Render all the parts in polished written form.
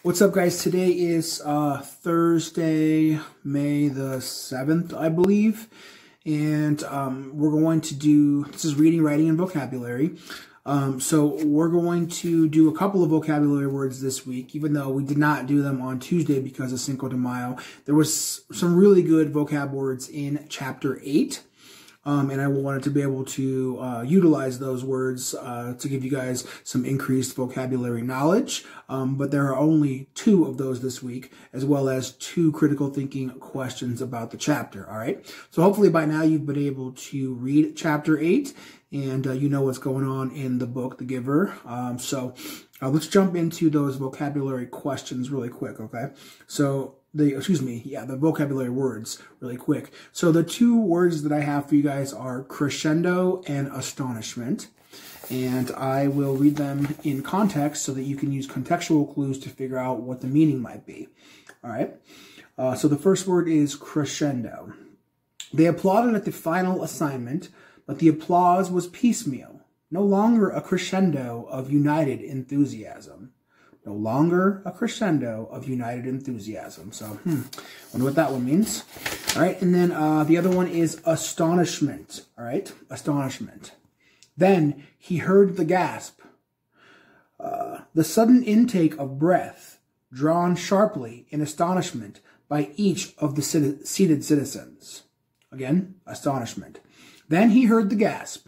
What's up, guys? Today is Thursday, May the 7th, I believe. And we're going to do, this is reading, writing, and vocabulary. So we're going to do a couple of vocabulary words this week, even though we did not do them on Tuesday because of Cinco de Mayo. There was some really good vocab words in Chapter 8. And I wanted to be able to utilize those words to give you guys some increased vocabulary knowledge. But there are only 2 of those this week, as well as 2 critical thinking questions about the chapter, all right? So hopefully by now you've been able to read Chapter 8, and you know what's going on in the book, The Giver. So let's jump into those vocabulary questions really quick, okay? So the vocabulary words really quick. So the 2 words that I have for you guys are crescendo and astonishment. And I will read them in context so that you can use contextual clues to figure out what the meaning might be. All right. So the first word is crescendo. They applauded at the final assignment, but the applause was piecemeal. No longer a crescendo of united enthusiasm. No longer a crescendo of united enthusiasm. So, wonder what that one means. All right, and then the other one is astonishment. All right, astonishment. Then he heard the gasp. The sudden intake of breath, drawn sharply in astonishment by each of the seated citizens. Again, astonishment. Then he heard the gasp.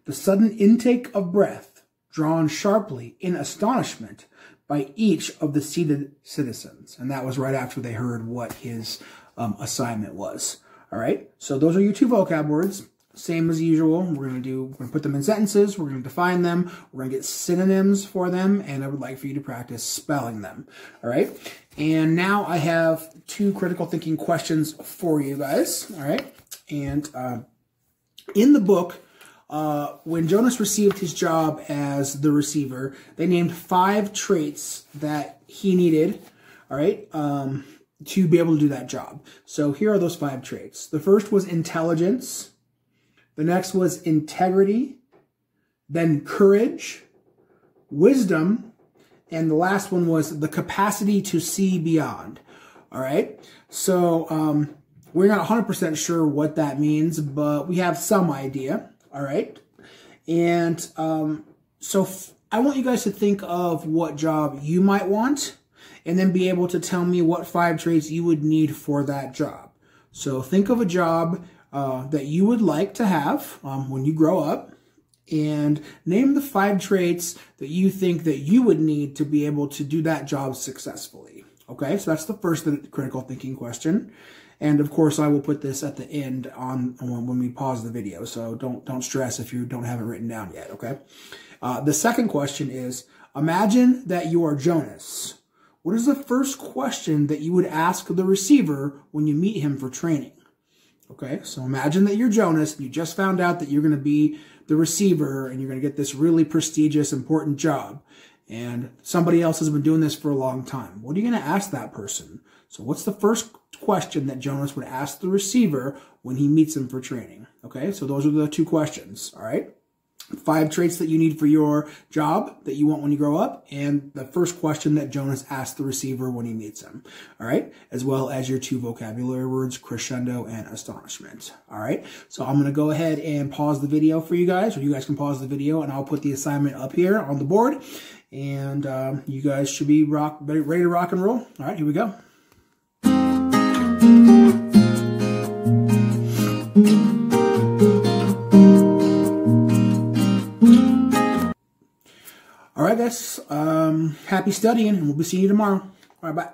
The sudden intake of breath, drawn sharply in astonishment by each of the seated citizens. And that was right after they heard what his assignment was. All right, so those are your 2 vocab words. Same as usual. We're going to put them in sentences. We're going to define them. We're going to get synonyms for them. And I would like for you to practice spelling them. All right. And now I have 2 critical thinking questions for you guys. All right. And in the book, when Jonas received his job as the receiver, they named 5 traits that he needed, all right, to be able to do that job. So here are those 5 traits. The first was intelligence. The next was integrity, then courage, wisdom, and the last one was the capacity to see beyond. All right, so we're not 100% sure what that means, but we have some idea. All right, and so I want you guys to think of what job you might want, and then be able to tell me what 5 traits you would need for that job. So think of a job that you would like to have when you grow up, and name the 5 traits that you think that you would need to be able to do that job successfully. Okay, so that's the first critical thinking question. And of course, I will put this at the end on when we pause the video. So don't stress if you don't have it written down yet. Okay. The second question is: imagine that you are Jonas. What is the first question that you would ask the receiver when you meet him for training? Okay, so imagine that you're Jonas, and you just found out that you're going to be the receiver, and you're going to get this really prestigious, important job. And somebody else has been doing this for a long time. What are you going to ask that person? So what's the first question that Jonas would ask the receiver when he meets him for training? Okay, so those are the 2 questions, all right? 5 traits that you need for your job that you want when you grow up, and the first question that Jonas asks the receiver when he meets him, all right? As well as your 2 vocabulary words, crescendo and astonishment, all right? So I'm going to go ahead and pause the video for you guys, or you guys can pause the video, and I'll put the assignment up here on the board, and you guys should be ready to rock and roll. All right, here we go. All right, guys, happy studying, and we'll be seeing you tomorrow. All right, bye.